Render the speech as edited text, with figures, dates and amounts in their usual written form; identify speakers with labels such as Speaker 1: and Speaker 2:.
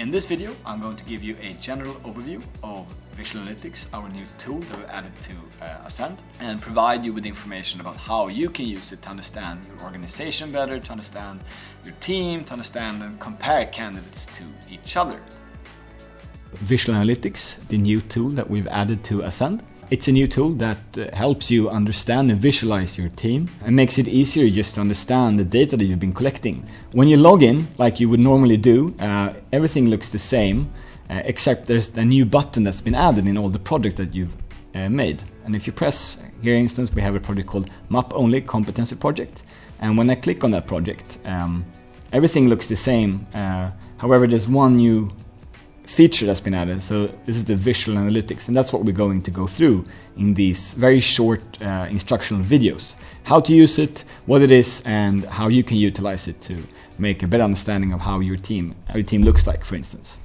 Speaker 1: In this video, I'm going to give you a general overview of Visual Analytics, our new tool that we added to Ascend, and provide you with information about how you can use it to understand your organization better, to understand your team, to understand and compare candidates to each other. Visual Analytics, the new tool that we've added to Ascend. It's a new tool that helps you understand and visualize your team and makes it easier just to understand the data that you've been collecting. When you log in, like you would normally do, everything looks the same, except there's a new button that's been added in all the projects that you've made. And if you press, here for instance, we have a project called Map Only Competency Project. And when I click on that project, everything looks the same. However, there's one new feature that's been added. So this is the Visual Analytics, and that's what we're going to go through in these very short instructional videos. How to use it, what it is, and how you can utilize it to make a better understanding of how your team looks like, for instance.